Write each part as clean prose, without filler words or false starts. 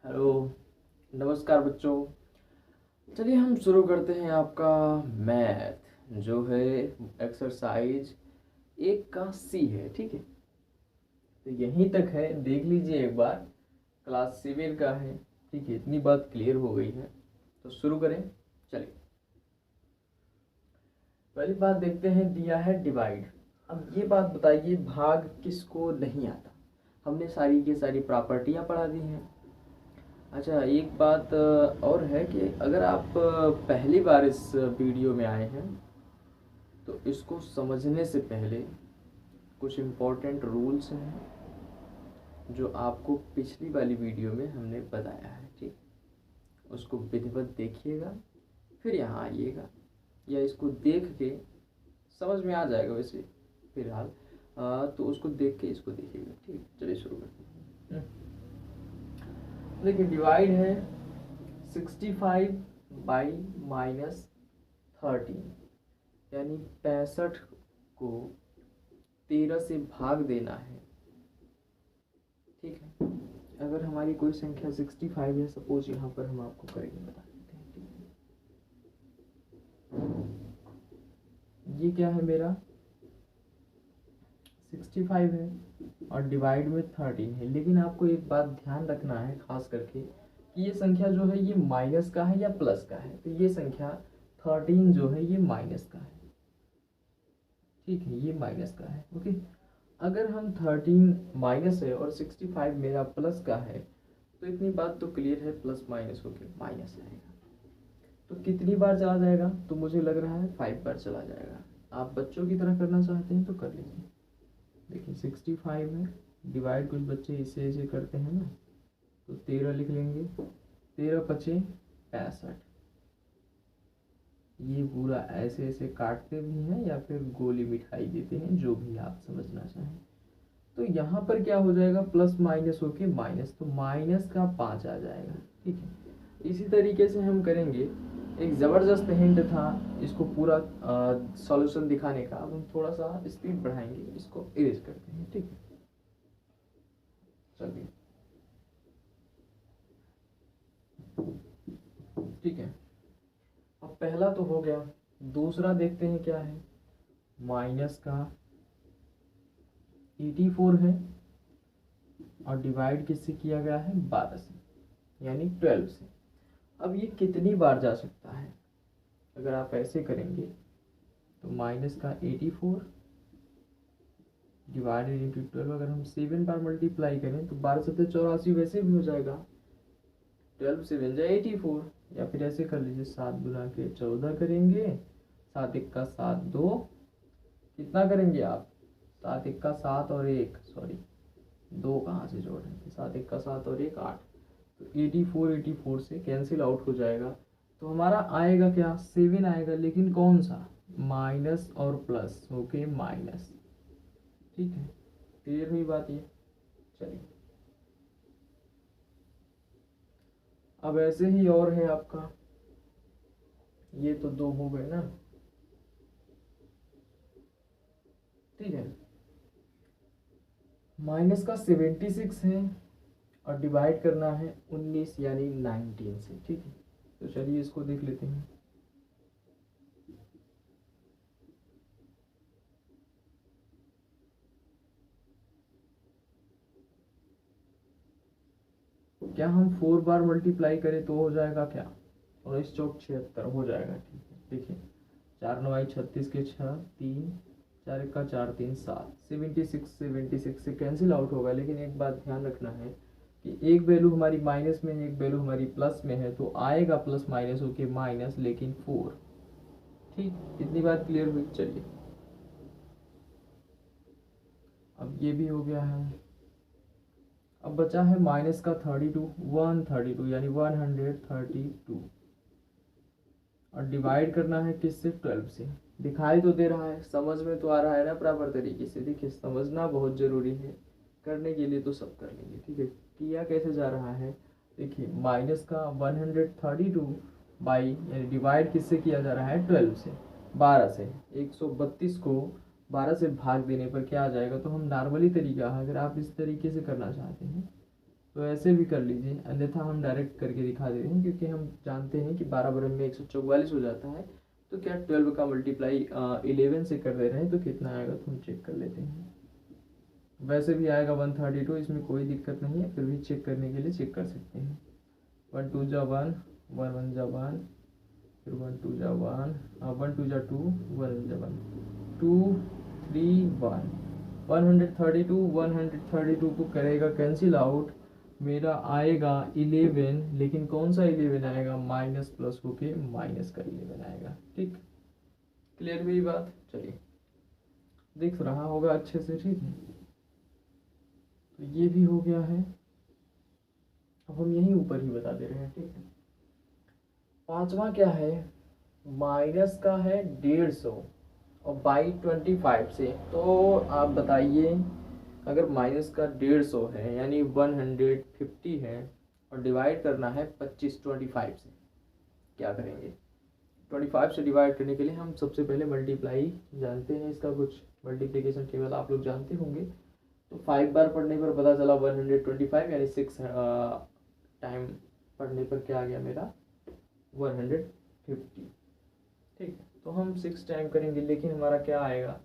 Hello, नमस्कार बच्चों। चलिए हम शुरू करते हैं आपका मैथ जो है एक्सरसाइज 1 का C है। ठीक है, तो यहीं तक है, देख लीजिए एक बार। क्लास 7 का है। ठीक है, इतनी बात क्लियर हो गई है तो शुरू करें। चलिए, पहली बात देखते हैं, दिया है डिवाइड। अब ये बात बताइए, भाग किसको नहीं आता? हमने सारी की सारी प्रॉपर्टियाँ पढ़ा दी हैं। अच्छा, एक बात और है कि अगर आप पहली बार इस वीडियो में आए हैं तो इसको समझने से पहले कुछ इम्पोर्टेंट रूल्स हैं जो आपको पिछली वाली वीडियो में हमने बताया है। ठीक, उसको विधिवत देखिएगा, फिर यहाँ आइएगा, या इसको देख के समझ में आ जाएगा वैसे फिलहाल। तो उसको देख के इसको देखिएगा। ठीक, चलिए शुरू करते हैं। देखिए, डिवाइड है 65/-13, यानी 65 को 13 से भाग देना है। ठीक है, अगर हमारी कोई संख्या 65 है, सपोज यहाँ पर हम आपको करेंगे बता देते हैं। ठीक है, ये क्या है, मेरा 65 है और डिवाइड में 13 है। लेकिन आपको एक बात ध्यान रखना है खास करके कि ये संख्या जो है ये माइनस का है या प्लस का है। तो ये संख्या 13 जो है ये माइनस का है। ठीक है, ये माइनस का है। ओके, अगर हम 13 माइनस है और 65 मेरा प्लस का है तो इतनी बात तो क्लियर है, प्लस माइनस होके माइनस आएगा। तो कितनी बार चला जाएगा? तो मुझे लग रहा है 5 बार चला जाएगा। आप बच्चों की तरह करना चाहते हैं तो कर लीजिए। देखिए 65 है, डिवाइड कुछ बच्चे इसे ऐसे करते हैं ना, तो 13 लिख लेंगे। 13 पचे 65। ये पूरा ऐसे ऐसे काटते भी हैं या फिर गोली मिठाई देते हैं, जो भी आप समझना चाहें। तो यहाँ पर क्या हो जाएगा, प्लस माइनस होके माइनस, तो माइनस का 5 आ जाएगा। ठीक है, इसी तरीके से हम करेंगे। एक ज़बरदस्त हिंट था इसको पूरा सॉल्यूशन दिखाने का। अब हम थोड़ा सा स्पीड बढ़ाएंगे, इसको इरेज करते हैं। ठीक है, चलिए। ठीक है, अब पहला तो हो गया, दूसरा देखते हैं क्या है। माइनस का 84 है और डिवाइड किससे किया गया है, 12 से, यानी 12 से। अब ये कितनी बार जा सकता है? अगर आप ऐसे करेंगे तो माइनस का 84 डिवाइडेड इंटू 12, अगर हम 7 बार मल्टीप्लाई करें तो 12 7 84 वैसे भी हो जाएगा। 12 से बन जाए 84, या फिर ऐसे कर लीजिए 7 गुना के 14 करेंगे, 7 1 का 7 2, कितना करेंगे आप, 7 1 का 7 और 1, सॉरी 2 कहाँ से जोड़ रहे थे, 7 1 का 7 और 1 8। तो 84 से कैंसिल आउट हो जाएगा। तो हमारा आएगा क्या, 7 आएगा, लेकिन कौन सा, माइनस और प्लस ओके, माइनस। ठीक है, क्लियर हुई बात ये। चलिए, अब ऐसे ही और है आपका, ये तो 2 हो गए ना। ठीक है, माइनस का 76 है और डिवाइड करना है 19 यानी 19 से। ठीक है, तो चलिए इसको देख लेते हैं। क्या हम 4 बार मल्टीप्लाई करें तो हो जाएगा क्या, 19 चौक 76 हो जाएगा। ठीक है, देखिए 4 9 36 के 6 3 4 1 का 4 3 7, 76 से कैंसिल आउट होगा। लेकिन एक बात ध्यान रखना है कि एक वैल्यू हमारी माइनस में है, एक वैल्यू हमारी प्लस में है, तो आएगा प्लस माइनस होके माइनस, लेकिन 4। ठीक, इतनी बात क्लियर हुई। चलिए, अब ये भी हो गया है। अब बचा है माइनस का 32, 132 यानी 132, और डिवाइड करना है किससे, 12 से। दिखाई तो दे रहा है, समझ में तो आ रहा है ना प्रॉपर तरीके से। देखिए, समझना बहुत ज़रूरी है, करने के लिए तो सब कर लेंगे। ठीक है, किया कैसे जा रहा है, देखिए माइनस का 132 बाई, यानी डिवाइड किससे किया जा रहा है, 12 से, 12 से। 132 को 12 से भाग देने पर क्या आ जाएगा, तो हम नॉर्मली तरीका, अगर आप इस तरीके से करना चाहते हैं तो ऐसे भी कर लीजिए, अन्यथा हम डायरेक्ट करके दिखा दे रहे हैं क्योंकि हम जानते हैं कि 12 बराबर में 144 हो जाता है। तो क्या 12 का मल्टीप्लाई 11 से कर दे रहे हैं तो कितना आएगा तो हम चेक कर लेते हैं। वैसे भी आएगा 132, इसमें कोई दिक्कत नहीं है, फिर भी चेक करने के लिए चेक कर सकते हैं। 1 2 जा 1, 1 1 जा 1, फिर 1 2 जा 1, 1 2 जा 2, 1 1 जा 1, 2 3 1, 132 को करेगा कैंसिल आउट, मेरा आएगा 11, लेकिन कौन सा 11 आएगा, माइनस प्लस होके माइनस का 11 आएगा। ठीक, क्लियर हुई बात। चलिए, दिख रहा होगा अच्छे से, ठीक है। तो ये भी हो गया है, अब हम यहीं ऊपर ही बता दे रहे हैं, ठीक है। पांचवा क्या है, माइनस का है 150 और बाई 25 से। तो आप बताइए, अगर माइनस का 150 है यानी 150 है और डिवाइड करना है 25 से, क्या करेंगे। 25 से डिवाइड करने के लिए हम सबसे पहले मल्टीप्लाई जानते हैं, इसका कुछ मल्टीप्लिकेशन टेबल आप लोग जानते होंगे। तो 5 बार पढ़ने पर पता चला 125, यानी 6 टाइम पढ़ने पर क्या आ गया मेरा 150। ठीक है, तो हम 6 टाइम करेंगे, लेकिन हमारा क्या आएगा।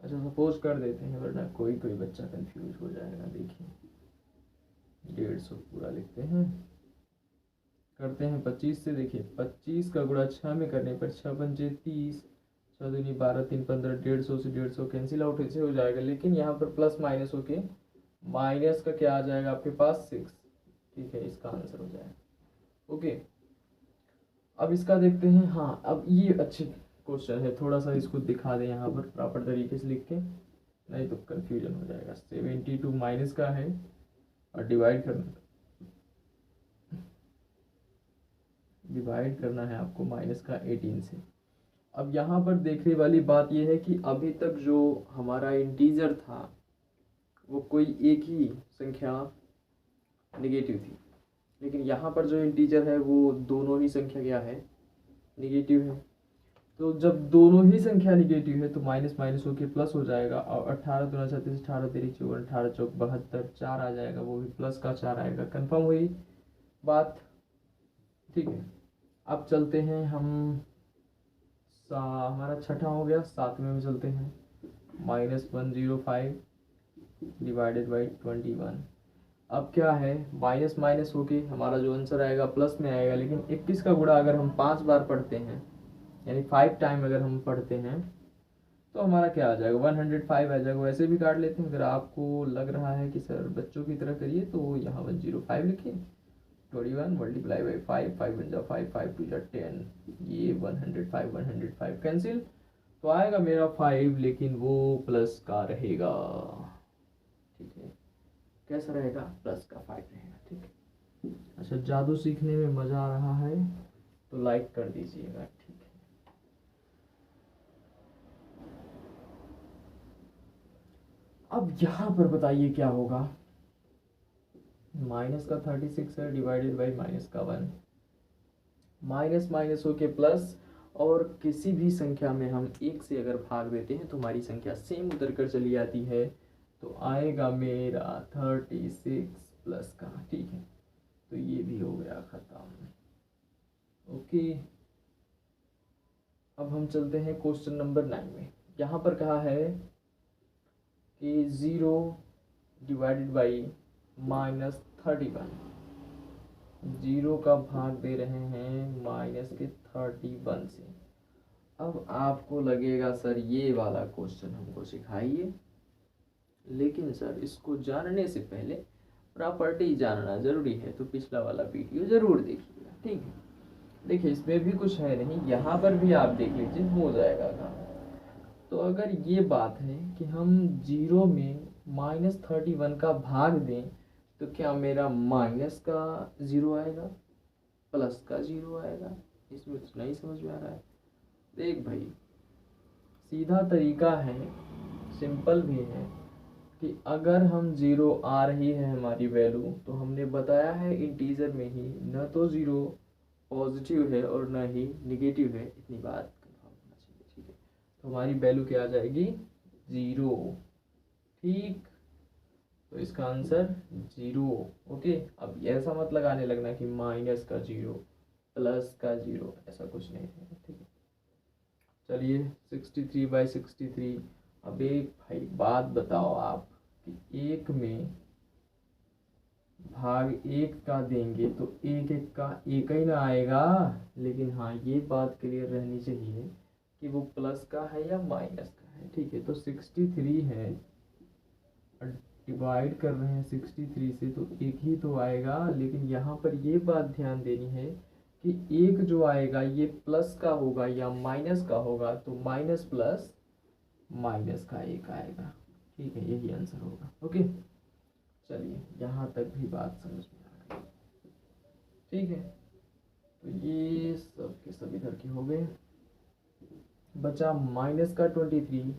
अच्छा, सपोज कर देते हैं, वरना कोई बच्चा कंफ्यूज हो जाएगा। देखिए 150 पूरा लिखते हैं, करते हैं 25 से। देखिए 25 का गुणा 6 में करने पर 6 पंजे 30, 6 दूनी 12, 3 15, 150 से 150 कैंसिल आउट ऐसे हो जाएगा। लेकिन यहाँ पर प्लस माइनस होके माइनस का क्या आ जाएगा आपके पास 6। ठीक है, इसका आंसर हो जाएगा। ओके, अब इसका देखते हैं। हाँ, अब ये अच्छे क्वेश्चन है, थोड़ा सा इसको दिखा दें यहाँ पर प्रॉपर तरीके से लिख के, नहीं तो कंफ्यूजन हो जाएगा। 72 माइनस का है और डिवाइड करना है आपको माइनस का 18 से। अब यहाँ पर देखने वाली बात यह है कि अभी तक जो हमारा इंटीजर था वो कोई एक ही संख्या निगेटिव थी, लेकिन यहाँ पर जो इंटीजर है वो दोनों ही संख्या क्या है, निगेटिव है। तो जब दोनों ही संख्या निगेटिव है तो माइनस माइनस होकर प्लस हो जाएगा, और 18 दूना 36, 18 तेरी 54, 18 चौक 72, 4 आ जाएगा, वो भी प्लस का 4 आएगा। कंफर्म हुई बात, ठीक है। अब चलते हैं हम, हमारा छठा हो गया, 7वें में चलते हैं। -105 डिवाइडेड बाई 21। अब क्या है, माइनस माइनस होके हमारा जो आंसर आएगा प्लस में आएगा, लेकिन 21 का गुणा अगर हम 5 बार पढ़ते हैं, यानी 5 टाइम अगर हम पढ़ते हैं, तो हमारा क्या आ जाएगा 105 आ जाएगा। वैसे भी काट लेते हैं, अगर आपको लग रहा है कि सर बच्चों की तरह करिए तो यहाँ 105 लिखिए, 21 मल्टीप्लाई बाई 5, 5 1 जा 5, 5 2 जा 10, ये 105 कैंसिल, तो आएगा मेरा 5, लेकिन वो प्लस का रहेगा। ठीक है, कैसा रहेगा, प्लस का 5 रहेगा। ठीक है, अच्छा, जादू सीखने में मज़ा आ रहा है तो लाइक कर दीजिएगा। ठीक है, अब यहाँ पर बताइए क्या होगा। माइनस का 36 है डिवाइडेड बाई माइनस का 1, माइनस माइनस होके प्लस, और किसी भी संख्या में हम 1 से अगर भाग देते हैं तो हमारी संख्या सेम उतर कर चली जाती है, तो आएगा मेरा 36 प्लस का। ठीक है, तो ये भी हो गया ख़त्म। ओके, अब हम चलते हैं क्वेश्चन नंबर 9 में। यहाँ पर कहा है कि 0 डिवाइडेड बाई -31, 0 का भाग दे रहे हैं माइनस के 31 से। अब आपको लगेगा सर ये वाला क्वेश्चन हमको सिखाइए, लेकिन सर इसको जानने से पहले प्रॉपर्टी जानना ज़रूरी है, तो पिछला वाला वीडियो ज़रूर देखिएगा। ठीक है, देखिए इसमें भी कुछ है नहीं, यहाँ पर भी आप देख लीजिए, हो जाएगा काम। तो अगर ये बात है कि हम 0 में -31 का भाग दें, तो क्या मेरा माइनस का 0 आएगा, प्लस का 0 आएगा, इसमें कुछ नहीं समझ में आ रहा है। देख भाई, सीधा तरीका है, सिंपल भी है, कि अगर हम 0 आ रही है हमारी वैल्यू, तो हमने बताया है इंटीजर में ही न तो 0 पॉजिटिव है और न ही निगेटिव है, इतनी बात कंफर्म होना चाहिए। ठीक है, तो हमारी वैल्यू क्या आ जाएगी 0। ठीक, तो इसका आंसर 0। ओके, अब ऐसा मत लगाने लगना कि माइनस का 0 प्लस का 0, ऐसा कुछ नहीं है, ठीक है। चलिए 63/63। अब एक भाई बात बताओ आप कि एक में भाग एक का देंगे तो एक एक का एक ही ना आएगा, लेकिन हाँ ये बात क्लियर रहनी चाहिए कि वो प्लस का है या माइनस का है, ठीक है। तो 63 है, डिवाइड कर रहे हैं 63 से, तो एक ही तो आएगा, लेकिन यहाँ पर ये बात ध्यान देनी है कि एक जो आएगा ये प्लस का होगा या माइनस का होगा, तो माइनस प्लस माइनस का एक आएगा, ठीक है, यही आंसर होगा। ओके, चलिए यहाँ तक भी बात समझ में आ गई, ठीक है। तो ये सब के सब इधर के हो गए, बचा माइनस का 23,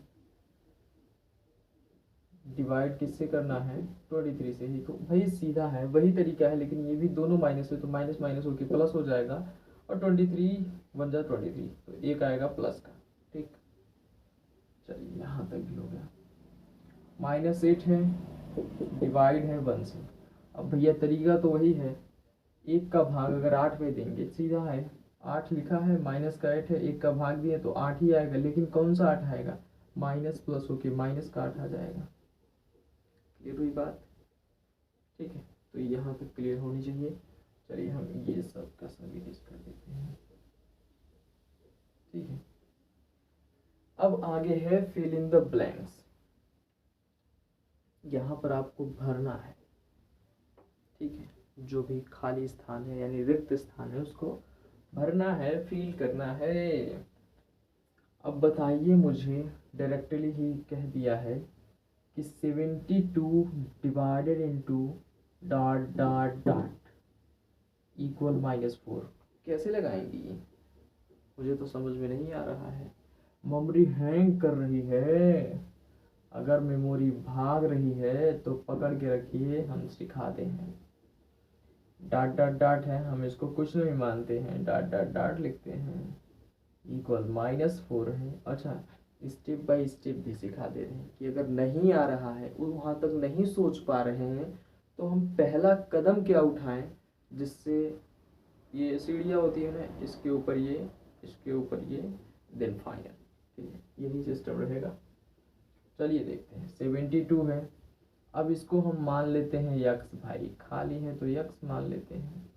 डिवाइड किससे करना है, 23 से ही। तो भाई सीधा है, वही तरीका है, लेकिन ये भी दोनों माइनस है तो माइनस माइनस होकर प्लस हो जाएगा, और 23 बन जा 23, तो एक आएगा प्लस का, ठीक। चलिए यहाँ तक भी हो गया। -8 है, डिवाइड है 1 से। अब भैया तरीका तो वही है, एक का भाग अगर 8 में देंगे, सीधा है, 8 लिखा है, माइनस का 8 है, एक का भाग दिए तो 8 ही आएगा, लेकिन कौन सा 8 आएगा, माइनस प्लस होके माइनस का 8 आ जाएगा। क्लियर हुई बात, ठीक है। तो यहाँ तक क्लियर होनी चाहिए। चलिए हम ये सब का सब इरेज कर देते हैं, ठीक है। अब आगे है फिल इन द ब्लैंक्स। यहाँ पर आपको भरना है, ठीक है, जो भी खाली स्थान है यानी रिक्त स्थान है उसको भरना है, फिल करना है। अब बताइए मुझे, डायरेक्टली ही कह दिया है कि 72 divided into dot dot dot equal -4, कैसे लगाएंगे ये, मुझे तो समझ में नहीं आ रहा है। मेमोरी हैंग कर रही है, अगर मेमोरी भाग रही है तो पकड़ के रखिए, हम सिखाते हैं। डॉट डॉट डॉट है, हम इसको कुछ नहीं मानते हैं, डॉट डॉट डॉट लिखते हैं, इक्वल -4 है। अच्छा, स्टेप बाय स्टेप भी सिखा दे रहे हैं कि अगर नहीं आ रहा है, वो वहाँ तक नहीं सोच पा रहे हैं, तो हम पहला कदम क्या उठाएं, जिससे ये सीढ़ियाँ होती है ना, इसके ऊपर ये, इसके ऊपर ये, देन फाइनल, ठीक है, यही सिस्टम रहेगा। चलिए देखते हैं, 72 है, अब इसको हम मान लेते हैं यक्स, भाई खाली है तो यक्स मान लेते हैं,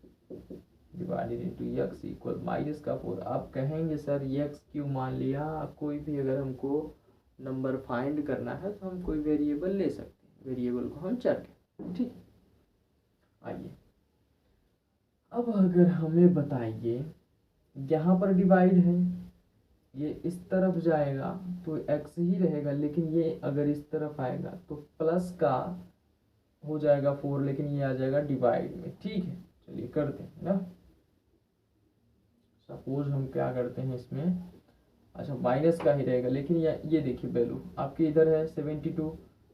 डिवाइडेड इंटू यक्स इक्वल -4। आप कहेंगे सर यक्स क्यों मान लिया, कोई भी अगर हमको नंबर फाइंड करना है तो हम कोई वेरिएबल ले सकते हैं, वेरिएबल को हम चर के, ठीक है। आइए अब अगर हमें बताइए, यहाँ पर डिवाइड है, ये इस तरफ जाएगा तो x ही रहेगा, लेकिन ये अगर इस तरफ आएगा तो प्लस का हो जाएगा 4, लेकिन ये आ जाएगा डिवाइड में, ठीक है। चलिए करते हैं ना, सपोज हम क्या करते हैं इसमें, अच्छा माइनस का ही रहेगा, लेकिन ये देखिए वैल्यू आपके इधर है 72,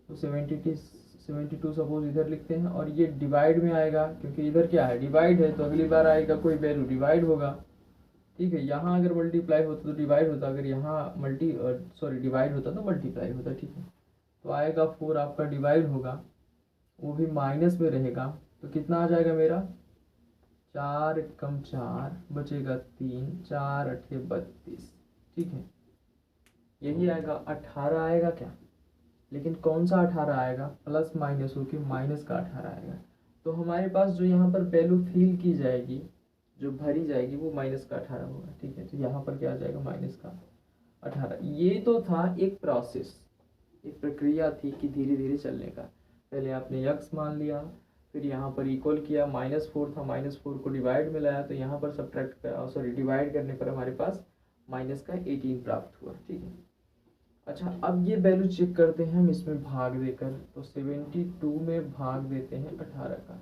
तो 72 सपोज इधर लिखते हैं, और ये डिवाइड में आएगा क्योंकि इधर क्या है, डिवाइड है, तो अगली बार आएगा कोई वैल्यू डिवाइड होगा, ठीक है। यहाँ अगर मल्टीप्लाई होता तो डिवाइड होता, अगर यहाँ डिवाइड होता तो मल्टीप्लाई होता, ठीक है। तो आएगा 4 आपका डिवाइड होगा, वो भी माइनस में रहेगा, तो कितना आ जाएगा मेरा, 4 कम 4 बचेगा 3, 4 8 32, ठीक है, यही आएगा। 18 आएगा क्या, लेकिन कौन सा 18 आएगा, प्लस माइनस हो के माइनस का 18 आएगा। तो हमारे पास जो यहाँ पर वैल्यू फिल की जाएगी, जो भरी जाएगी, वो -18 होगा, ठीक है। तो यहाँ पर क्या आ जाएगा, -18। ये तो था एक प्रोसेस, एक प्रक्रिया थी कि धीरे धीरे चलने का। पहले आपने यक्स मान लिया, फिर यहाँ पर इक्वल किया, -4 था, -4 को डिवाइड में लाया, तो यहाँ पर डिवाइड करने पर हमारे पास -18 प्राप्त हुआ, ठीक है। अच्छा, अब ये वैल्यू चेक करते हैं हम इसमें भाग देकर, तो 72 में भाग देते हैं 18 का,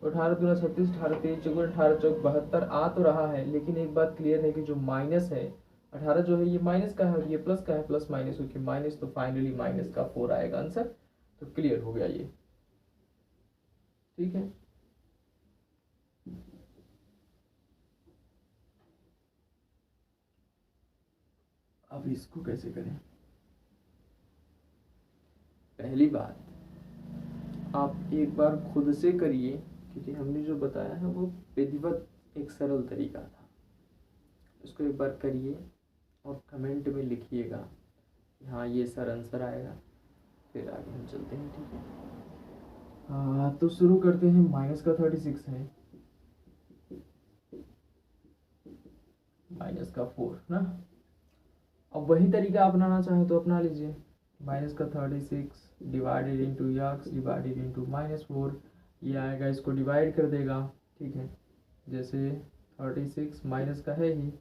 तो 18 दूना 36, 18 तेईस चौगुना 18 चौक 72 आ तो रहा है, लेकिन एक बात क्लियर है कि जो माइनस है 18 जो है ये माइनस का है और ये प्लस का है, प्लस माइनस हो के माइनस, तो फाइनली माइनस का 4 आएगा आंसर। तो क्लियर हो गया ये, ठीक है। अब इसको कैसे करें, पहली बात आप एक बार खुद से करिए, क्योंकि हमने जो बताया है वो विधिवत एक सरल तरीका था। इसको एक बार करिए और कमेंट में लिखिएगा कि हाँ ये सर आंसर आएगा, फिर आगे हम चलते हैं। ठीक है, तो शुरू करते हैं। माइनस का 36 है, माइनस का 4 ना। अब वही तरीका अपनाना चाहें तो अपना लीजिए। माइनस का 36 divided into x divided into -4, ये आएगा, इसको डिवाइड कर देगा। ठीक है, जैसे 36 माइनस का है ही,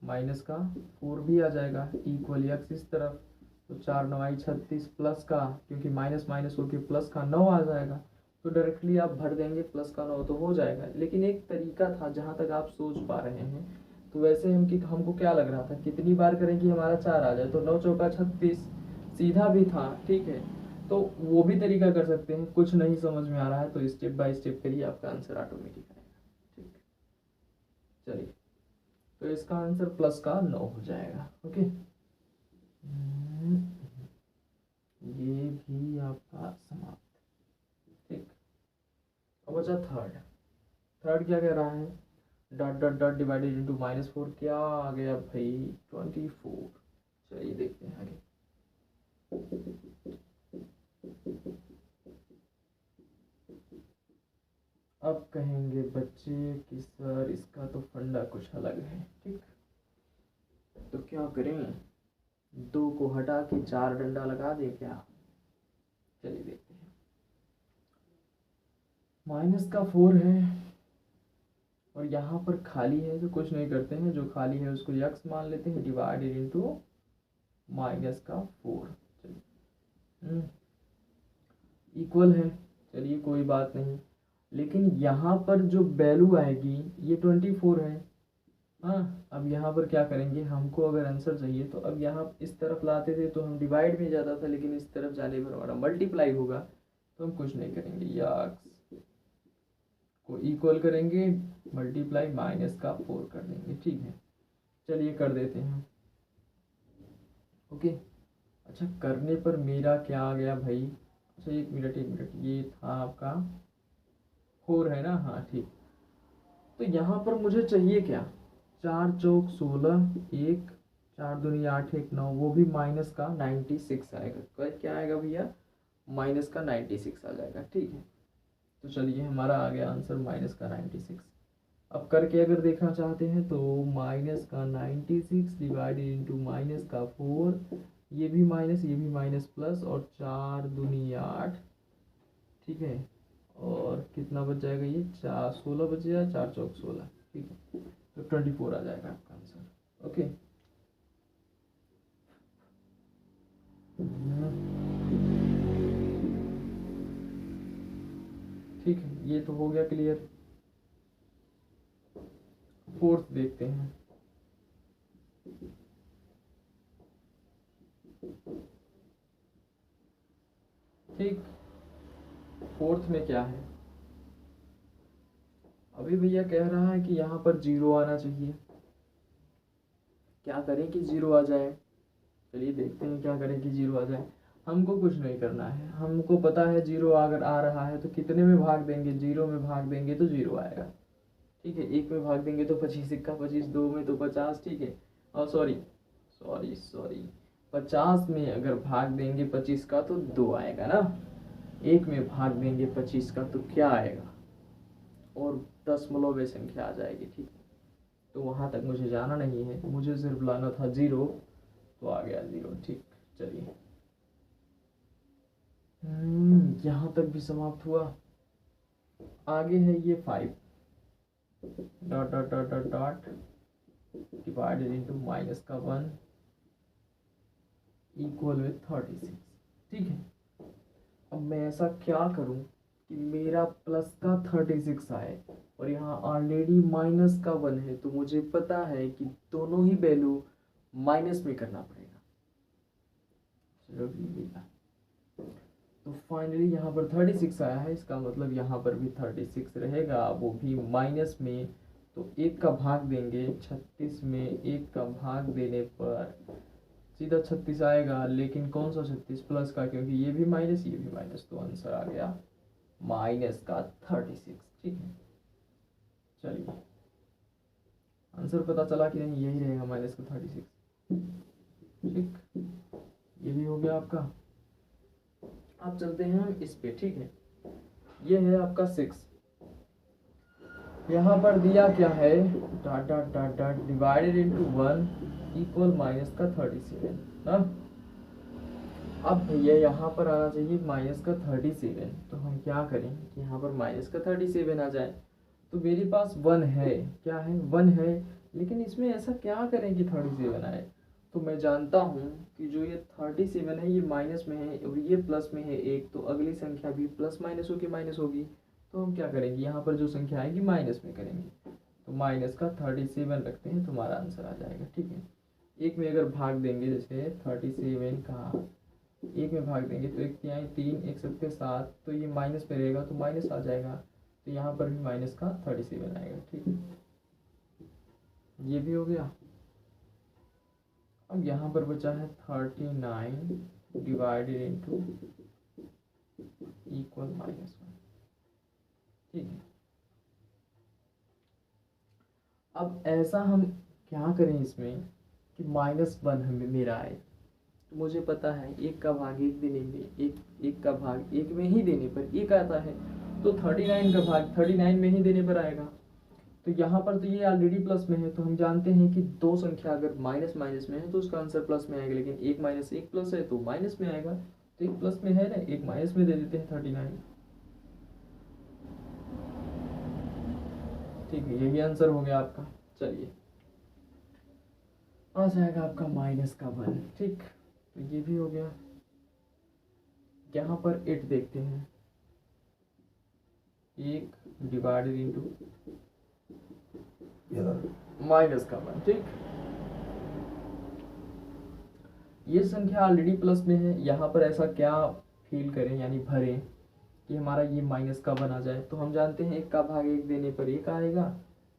माइनस का 4 भी आ जाएगा, इक्वल एक्स इस तरफ, तो 4 9 36 प्लस का, क्योंकि माइनस माइनस होके प्लस का 9 आ जाएगा, तो डायरेक्टली आप भर देंगे, प्लस का 9 तो हो जाएगा। लेकिन एक तरीका था जहाँ तक आप सोच पा रहे हैं, तो वैसे हमको क्या लग रहा था, कितनी बार करें कि हमारा 4 आ जाए, तो 9 चौका 36 सीधा भी था। ठीक है, तो वो भी तरीका कर सकते हैं। कुछ नहीं समझ में आ रहा है तो स्टेप बाय स्टेप करिए, आपका आंसर ऑटोमेटिक आएगा। ठीक, चलिए, तो इसका आंसर प्लस का 9 हो जाएगा। ओके, ये भी आपका समाप्त। ठीक, अब बचा थर्ड। थर्ड क्या कह रहा है, dot dot dot divided into -4, क्या आ गया भाई, 24। चलिए देखते हैं आगे। अब कहेंगे बच्चे कि सर इसका तो फंडा कुछ अलग है। ठीक, तो क्या करें, 2 को हटा के 4 डंडा लगा दे क्या। चलिए देखते हैं। माइनस का 4 है और यहाँ पर खाली है, तो कुछ नहीं करते हैं, जो खाली है उसको यक्स मान लेते हैं, डिवाइडेड इंटू माइनस का 4। चलिए, इक्वल है, चलिए कोई बात नहीं। लेकिन यहाँ पर जो वैल्यू आएगी ये 24 है। हाँ, अब यहाँ पर क्या करेंगे, हमको अगर आंसर चाहिए तो अब यहाँ इस तरफ लाते थे तो हम डिवाइड में जाता था, लेकिन इस तरफ जाने पर हमारा मल्टीप्लाई होगा, तो हम कुछ नहीं करेंगे, यक्स को इक्वल करेंगे, मल्टीप्लाई माइनस का 4 कर देंगे। ठीक है, चलिए कर देते हैं। ओके, अच्छा करने पर मेरा क्या आ गया भाई, अच्छा एक मिनट, ये था आपका 4 है ना, हाँ ठीक। तो यहाँ पर मुझे चाहिए क्या, 4 चौक 16, 1 4 दूनी 8 1 9, वो भी माइनस का 96 आएगा। क्या आएगा भैया, माइनस का 96 आ जाएगा। ठीक है, तो चलिए हमारा आ गया आंसर माइनस का 96। अब करके अगर देखना चाहते हैं तो माइनस का 96 डिवाइडेड इंटू माइनस का 4, ये भी माइनस ये भी माइनस प्लस, और 4 दूनी 8। ठीक है, और कितना बच जाएगा, ये 4 16 बच जाएगा, 4 चौक 16। ठीक है, तो 24 आ जाएगा आपका आंसर। ओके, ठीक है, ये तो हो गया क्लियर। फोर्थ देखते हैं। ठीक, फोर्थ में क्या है, अभी भैया कह रहा है कि यहाँ पर 0 आना चाहिए। क्या करें कि 0 आ जाए, चलिए देखते हैं क्या करें कि 0 आ जाए। हमको कुछ नहीं करना है, हमको पता है 0 अगर आ रहा है तो कितने में भाग देंगे, 0 में भाग देंगे तो 0 आएगा। ठीक है, 1 में भाग देंगे तो 25 इक्का 25, 2 में तो 50। ठीक है, और सॉरी सॉरी सॉरी 50 में अगर भाग देंगे 25 का तो 2 आएगा ना, 1 में भाग देंगे 25 का तो क्या आएगा, और दशमलव संख्या आ जाएगी। ठीक है, तो वहाँ तक मुझे जाना नहीं है, मुझे सिर्फ लाना था 0, तो आ गया 0। ठीक, चलिए यहाँ तक भी समाप्त हुआ। आगे है ये 5 dot dot dot dot dot divided into minus का 1 इक्वल विथ 36। ठीक है, अब मैं ऐसा क्या करूं कि मेरा प्लस का 36 आए, और यहाँ ऑलरेडी माइनस का 1 है, तो मुझे पता है कि दोनों ही वैल्यू माइनस में करना पड़ेगा। चलो तो फाइनली यहाँ पर 36 आया है, इसका मतलब यहाँ पर भी 36 रहेगा, वो भी माइनस में। तो 1 का भाग देंगे 36 में, 1 का भाग देने पर सीधा 36 आएगा, लेकिन कौन सा 36 प्लस का, क्योंकि ये भी माइनस ये भी माइनस, तो आंसर आ गया माइनस का 36। ठीक है, चलिए आंसर पता चला कि नहीं, यही रहेगा माइनस का 36। ठीक, ये भी हो गया आपका। अब चलते हैं हम इस पे। ठीक है, ये है आपका 6। यहाँ पर दिया क्या है, dot dot dot dot divided into 1 equal minus का 37 ना। अब भैया यहाँ पर आना चाहिए माइनस का 37, तो हम क्या करें कि यहाँ पर माइनस का 37 आ जाए। तो मेरे पास 1 है, क्या है 1 है, लेकिन इसमें ऐसा क्या करें कि 37 आए। तो मैं जानता हूँ कि जो ये 37 है ये माइनस में है और ये प्लस में है एक, तो अगली संख्या भी प्लस माइनस होगी माइनस होगी। तो हम क्या करेंगे, यहाँ पर जो संख्या आएगी माइनस में करेंगे। तो माइनस का 37 रखते हैं, तुम्हारा आंसर आ जाएगा। ठीक है, एक में अगर भाग देंगे, जैसे 37 का एक में भाग देंगे तो 1 3 1 7 7, तो ये माइनस में रहेगा तो माइनस आ जाएगा, तो यहाँ पर भी माइनस का 37 आएगा। ठीक है, ये भी हो गया। अब यहाँ पर बचा है 39 डिवाइडेड इनटू इक्वल -1। ठीक है, अब ऐसा हम क्या करें इसमें कि -1 हमें मेरा आए। तो मुझे पता है एक का भाग एक देने में, एक का भाग एक में ही देने पर एक आता है, तो 39 का भाग 39 में ही देने पर आएगा। तो यहाँ पर तो ये ऑलरेडी प्लस में है, तो हम जानते हैं कि दो संख्या अगर माइनस माइनस में है तो उसका आंसर प्लस में आएगा, लेकिन एक माइनस एक प्लस है तो माइनस में आएगा। तो एक प्लस में है ना, एक माइनस में दे देते हैं 39। ठीक है, यही आंसर हो गया आपका। चलिए आ जाएगा आपका माइनस का 1। ठीक, तो ये भी हो गया। यहाँ पर 8 देखते हैं, 1 डिवाइडेड इंटू माइनस का 1। ठीक, ये संख्या ऑलरेडी प्लस में है, यहाँ पर ऐसा क्या फील करें यानी भरें कि हमारा ये माइनस का 1 आ जाए। तो हम जानते हैं एक का भाग एक देने पर एक आएगा,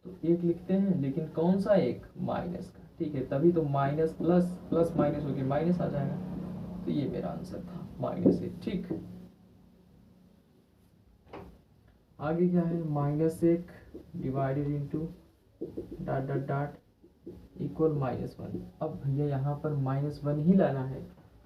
तो एक लिखते हैं, लेकिन कौन सा एक, माइनस का। ठीक है, तभी तो माइनस प्लस प्लस माइनस होके माइनस आ जाएगा। तो ये मेरा आंसर था -1। ठीक, आगे क्या है, -1 divided into dot dot dot equal -1। अब भैया यहाँ पर -1 ही लाना है,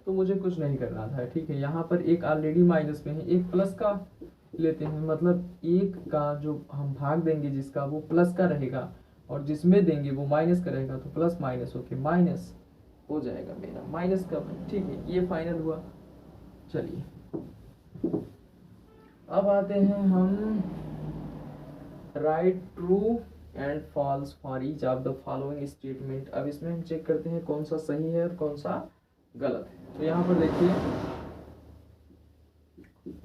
तो मुझे कुछ नहीं करना था। ठीक है, यहाँ पर एक ऑलरेडी माइनस में है, एक प्लस का लेते हैं, मतलब एक का जो हम भाग देंगे जिसका वो प्लस का रहेगा, और जिसमें देंगे वो माइनस का रहेगा, तो प्लस माइनस होके माइनस हो जाएगा मेरा माइनस का। ठीक है, ये फाइनल हुआ। चलिए अब आते हैं हम right true and false for each of the following statement. अब इसमें हम चेक करते हैं कौन सा सही है और कौन सा गलत है। तो यहाँ पर देखिए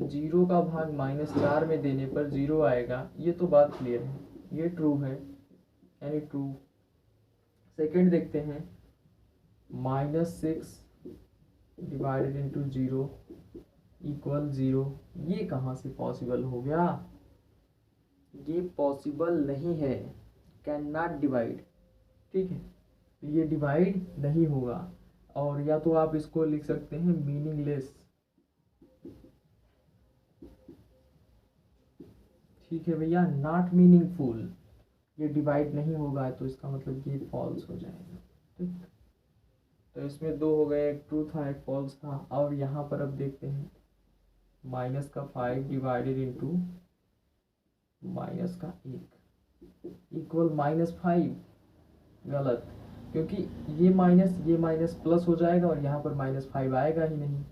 0 का भाग -4 में देने पर 0 आएगा, ये तो बात क्लियर है, ये ट्रू है यानी ट्रू। सेकंड देखते हैं -6 डिवाइडेड इंटू 0 इक्वल 0, ये कहाँ से पॉसिबल हो गया, ये पॉसिबल नहीं है, कैन नॉट डिवाइड। ठीक है, तो ये डिवाइड नहीं होगा, और या तो आप इसको लिख सकते हैं मीनिंगलेस। ठीक है भैया, नॉट मीनिंगफुल, ये डिवाइड नहीं होगा, तो इसका मतलब ये फॉल्स हो जाएगा। ठीक, तो इसमें दो हो गए, एक ट्रू था एक फॉल्स था। और यहाँ पर अब देखते हैं -5 डिवाइडेड इंटू -1 इक्वल -5, गलत, क्योंकि ये माइनस प्लस हो जाएगा और यहाँ पर -5 आएगा ही नहीं।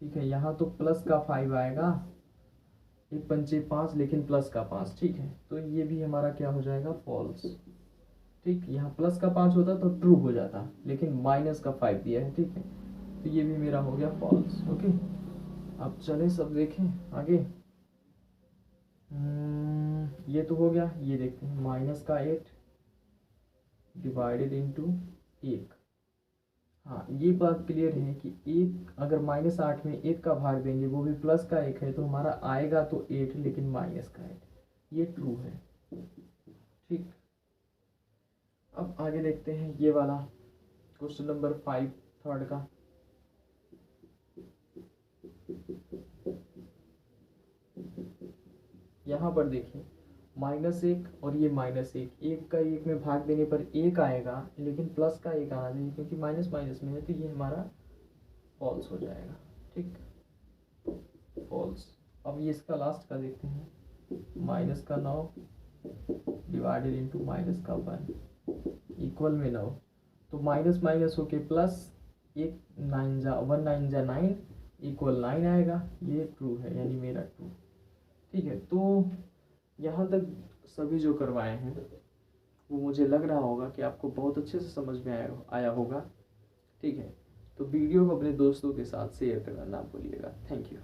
ठीक है, यहाँ तो प्लस का 5 आएगा, 1 पंचे 5, लेकिन प्लस का 5। ठीक है, तो ये भी हमारा क्या हो जाएगा, फॉल्स। ठीक, यहाँ प्लस का 5 होता तो ट्रू हो जाता, लेकिन माइनस का 5 दिया है। ठीक है, तो ये भी मेरा हो गया फॉल्स। ओके, अब चले सब देखें आगे। ये तो हो गया, ये देखते हैं -8 डिवाइडेड इंटू 1। हाँ, ये बात क्लियर है कि एक अगर -8 में 1 का भाग देंगे, वो भी प्लस का 1 है, तो हमारा आएगा तो 8 लेकिन माइनस का 8, ये ट्रू है। ठीक, अब आगे देखते हैं ये वाला क्वेश्चन नंबर 5 थर्ड का। यहाँ पर देखिए -1 और ये -1, एक का एक में भाग देने पर एक आएगा, लेकिन प्लस का एक आना चाहिए क्योंकि माइनस माइनस में है, तो ये हमारा फॉल्स हो जाएगा। ठीक, फॉल्स। अब ये इसका लास्ट का देखते हैं, -9 डिवाइडेड इंटू -1 इक्वल में 9, तो माइनस माइनस होके प्लस, 1 9 इक्वल 9 आएगा। ये ट्रू है, यानी मेरा ट्रू। ठीक है, तो यहाँ तक सभी जो करवाए हैं वो मुझे लग रहा होगा कि आपको बहुत अच्छे से समझ में आया होगा। ठीक है, तो वीडियो को अपने दोस्तों के साथ शेयर करना ना भूलिएगा। Thank you.